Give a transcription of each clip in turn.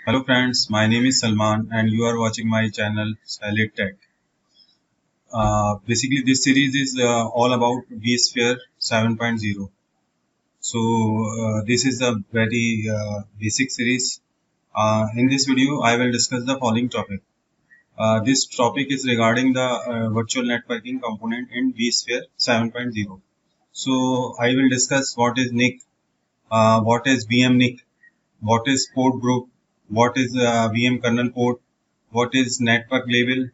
Hello friends, my name is Salman and you are watching my channel Salid Tech. Basically this series is all about vSphere 7.0. This is a very basic series. In this video I will discuss the following topic. This topic is regarding the virtual networking component in vSphere 7.0. So I will discuss what is NIC, what is VM NIC, what is port group, what is VM kernel port, what is network label,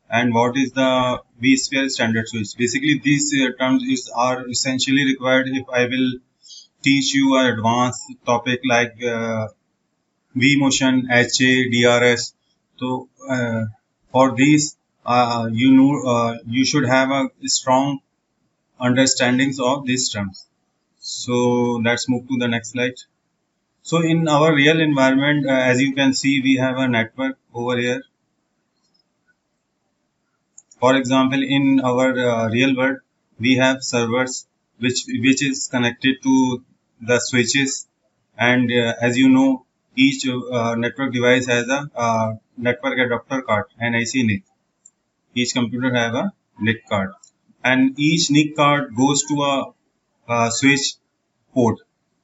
and what is the vSphere standard switch. Basically, these are essentially required if I will teach you an advanced topic like vMotion, HA, DRS. So, for these, you should have a strong understandings of these terms. So, let's move to the next slide. So in our real environment, as you can see, we have a network over here. For example, in our real world, we have servers which is connected to the switches, and as you know, each network device has a network adapter card, NIC NIC. Each computer have a NIC card, and each NIC card goes to a switch port.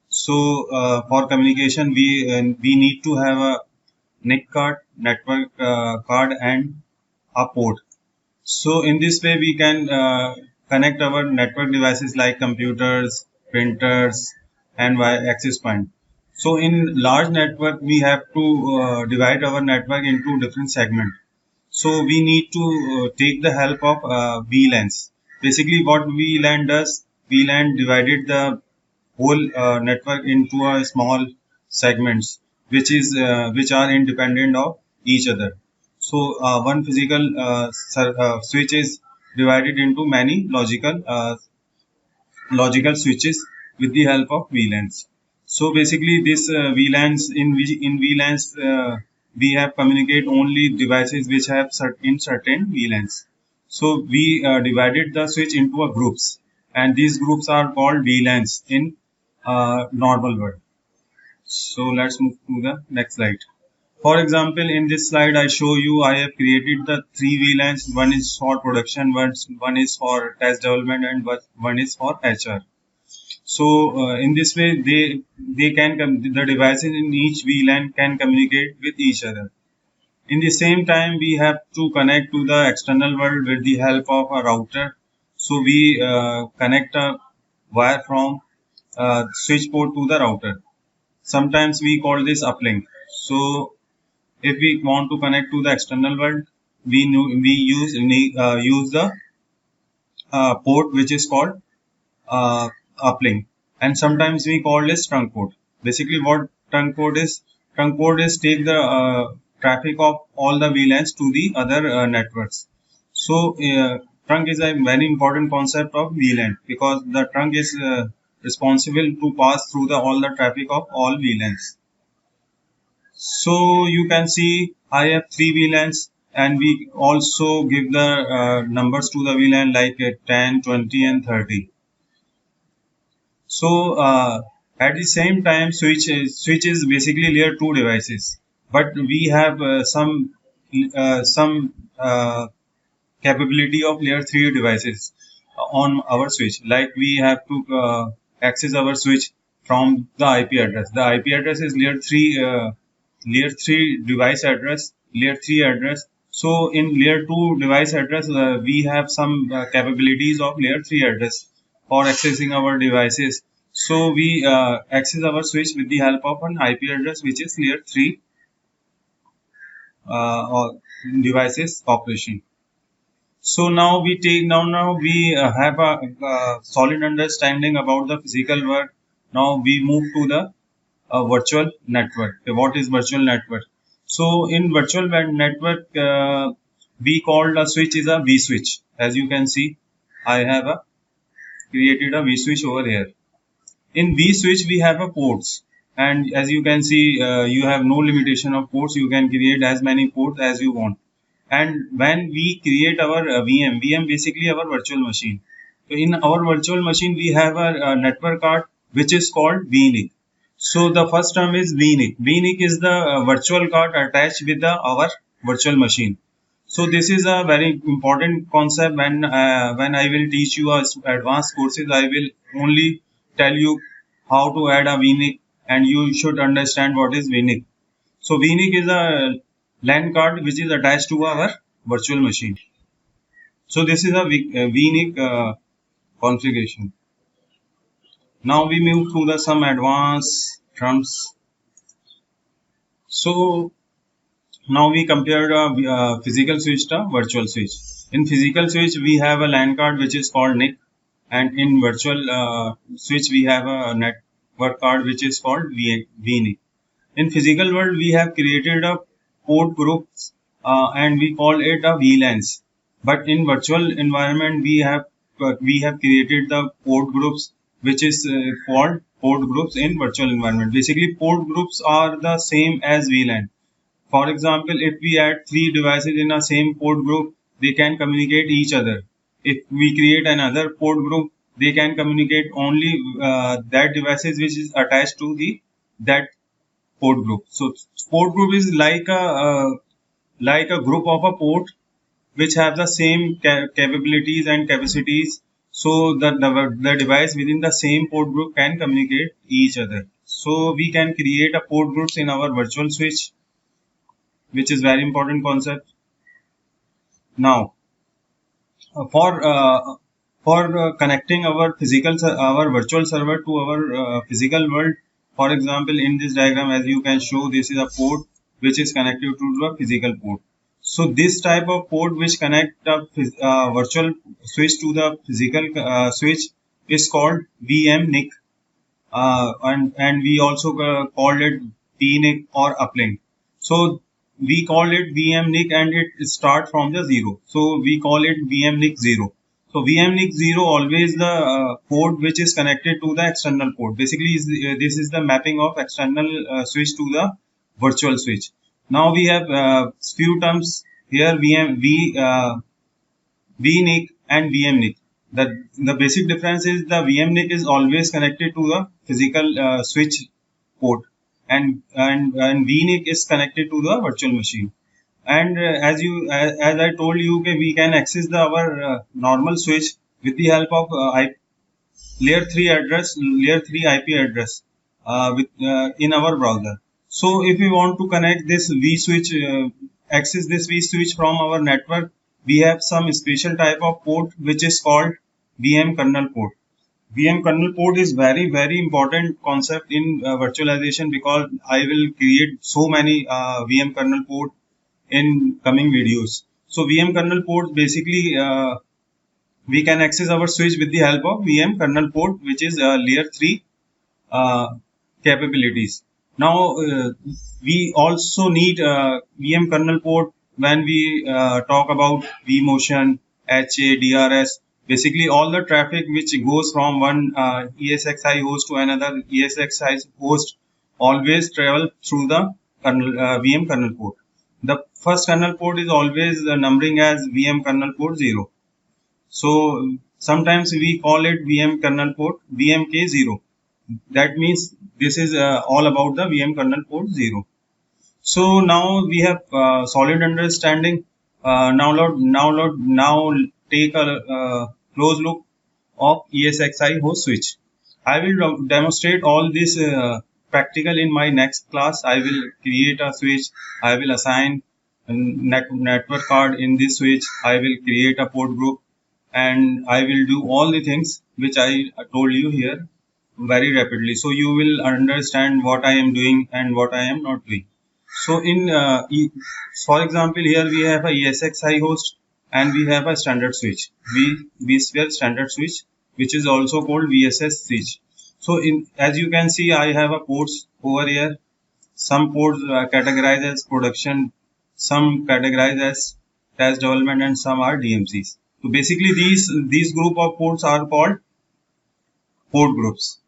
So for communication, we need to have a NIC card, network card, and a port. So in this way, we can connect our network devices like computers, printers, and via access point. So in large network, we have to divide our network into different segments. So we need to take the help of VLANs. Basically, what VLAN does, VLAN divided the whole network into a small segments which are independent of each other. So one physical switch is divided into many logical switches with the help of VLANs. So basically this VLANs in VLANs we have communicate only devices which have certain VLANs. So we divided the switch into a groups, and these groups are called VLANs in normal world. So let's move to the next slide. For example, in this slide, I show you I have created the three VLANs. One is for production, one is for test development, and one is for HR. So in this way, the devices in each VLAN can communicate with each other. In the same time, we have to connect to the external world with the help of a router. So we connect a wire from switch port to the router. Sometimes we call this uplink. So if we want to connect to the external world, we use the port which is called uplink, and sometimes we call this trunk port. Basically, what trunk port is take the traffic of all the VLANs to the other networks. So trunk is a very important concept of VLAN because the trunk is responsible to pass through all the traffic of all VLANs. So you can see I have three VLANs, and we also give the numbers to the VLAN like 10, 20, and 30. So at the same time, switch is basically layer 2 devices, but we have some capability of layer 3 devices on our switch. Like we have to access our switch from the IP address. The IP address is layer 3 device address, layer 3 address. So in layer 2 device address, we have some capabilities of layer 3 address for accessing our devices. So we access our switch with the help of an IP address which is layer 3 devices operation. So now we have a solid understanding about the physical world. Now we move to the virtual network. What is virtual network? So in virtual network, we called a switch is a V switch. As you can see, I have created a V switch over here. In V switch, we have a ports, and as you can see, you have no limitation of ports. You can create as many ports as you want. And when we create our VM basically our virtual machine. So in our virtual machine, we have a network card which is called VNIC. So the first term is VNIC. VNIC is the virtual card attached with our virtual machine. So this is a very important concept. When I will teach you advanced courses, I will only tell you how to add a VNIC, and you should understand what is VNIC. So VNIC is a LAN card which is attached to our virtual machine. So this is a VNIC configuration. Now we move to the some advanced terms. So now we compare the physical switch to virtual switch. In physical switch we have a LAN card which is called NIC, and in virtual switch we have a network card which is called VNIC. In physical world we have created a port groups and we call it a VLANs. But in virtual environment we have created the port groups which is called port groups in virtual environment. Basically port groups are the same as VLAN. For example, if we add 3 devices in a same port group, they can communicate each other. If we create another port group, they can communicate only that devices which is attached to that port group. So port group is like a group of a port which have the same capabilities and capacities, so that the device within the same port group can communicate each other. So we can create a port groups in our virtual switch, which is very important concept. Now for connecting our virtual server to our physical world, for example in this diagram, as you can show, this is a port which is connected to the physical port. So this type of port which connect the virtual switch to the physical switch is called VMNIC, and we also called it PNIC or uplink. So we call it VMNIC and it start from the 0. So we call it VMNIC 0. So VMNIC 0 always the port which is connected to the external port. Basically this is the mapping of external switch to the virtual switch. Now we have few terms here, VNIC and VMNIC. The basic difference is the VMNIC is always connected to the physical switch port, and VNIC is connected to the virtual machine. And as I told you, we can access our normal switch with the help of layer 3 IP address in our browser. So if we want to connect this vSwitch, access this vSwitch from our network, we have some special type of port which is called VM kernel port. VM kernel port is very important concept in virtualization, because I will create so many VM kernel port in coming videos. So VM kernel port, basically we can access our switch with the help of VM kernel port, which is layer 3 capabilities. Now we also need VM kernel port when we talk about vMotion, HA, DRS. Basically all the traffic which goes from one ESXi host to another ESXi host always travel through the VM kernel port. The first kernel port is always numbering as VM kernel port 0. So sometimes we call it VM kernel port VMK0. That means this is all about the VM kernel port 0. So now we have solid understanding. Now take a close look of ESXi host switch. I will demonstrate all this practical in my next class. I will create a switch. I will assign a network card in this switch. I will create a port group, and I will do all the things which I told you here very rapidly. So you will understand what I am doing and what I am not doing. So for example, here we have a ESXi host and we have a standard switch, vSphere standard switch, which is also called VSS switch. So as you can see, I have a ports over here. Some ports are categorized as production, some categorized as test development, and some are DMCs. So basically these group of ports are called port groups.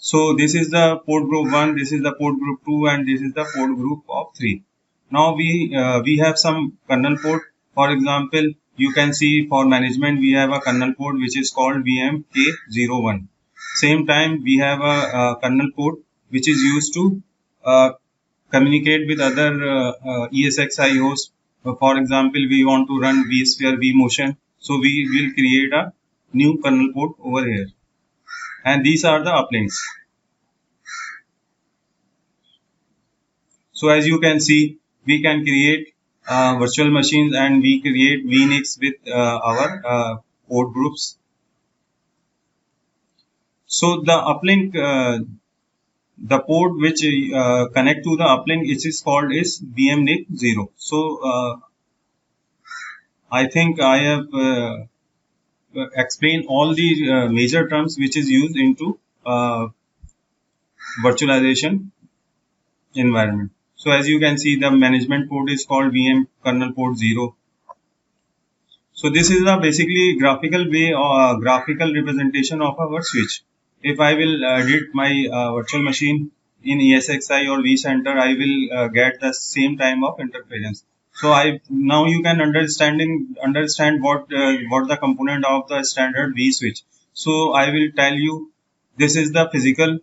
So this is the port group 1, this is the port group 2, and this is the port group of 3. Now we have some kernel port. For example, you can see for management we have a kernel port which is called VMK01. Same time we have a kernel port which is used to communicate with other ESXi hosts. For example, we want to run vSphere, vMotion. So we will create a new kernel port over here. And these are the uplinks. So as you can see, we can create virtual machines, and we create vNICs with our port groups. So the uplink, the port which connect to the uplink, it is called is VMNIC 0. So I think I have explained all the major terms which is used into virtualization environment. So as you can see, the management port is called VM kernel port 0. So this is a basically graphical way or graphical representation of our switch. If I will edit my virtual machine in ESXi or vCenter, I will get the same time of interference. So now you can understand what the component of the standard V switch. So I will tell you, this is the physical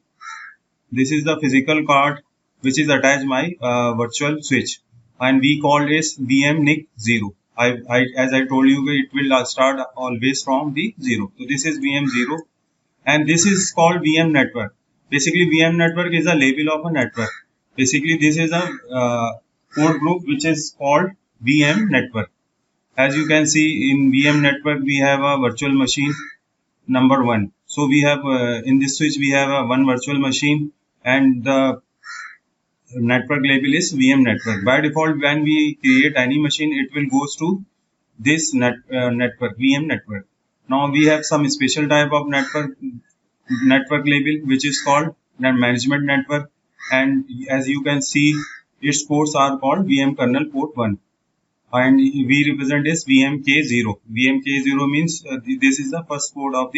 card which is attached my virtual switch, and we called is VMNIC 0. As I told you, it will start always from the 0. So this is VM 0, and this is called VM network. Basically, VM network is a label of a network. Basically, this is a port group which is called VM network. As you can see, in VM network, we have a virtual machine number 1. So we have in this switch we have a one virtual machine, and the network label is VM network. By default, when we create any machine, it will goes to this network, VM network. Now we have some special type of network label which is called management network, and as you can see, its ports are called VM kernel port 1, and we represent as VMK0. VMK0 means this is the first port of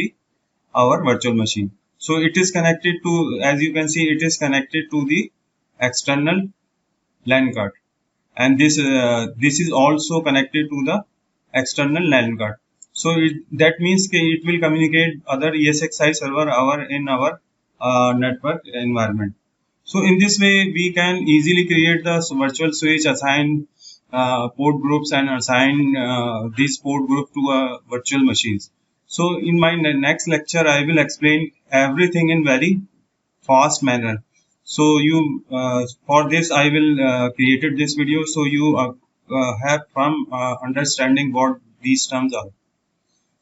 our virtual machine. So it is connected to, as you can see, it is connected to the external LAN card, and this is also connected to the external LAN card. So that means it will communicate other ESXi server in our network environment. So in this way, we can easily create the virtual switch, assign port groups, and assign this port group to virtual machines. So in my next lecture, I will explain everything in very fast manner. So you for this I will created this video, so you have some understanding what these terms are.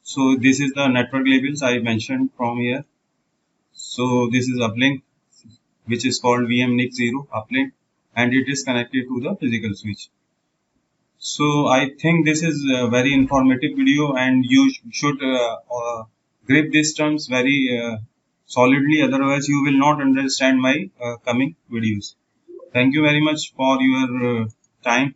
So this is the network labels I mentioned from here. So this is uplink, which is called VMNIC 0 uplink, and it is connected to the physical switch. So I think this is a very informative video, and you should grip these terms very solidly, otherwise you will not understand my coming videos. Thank you very much for your time.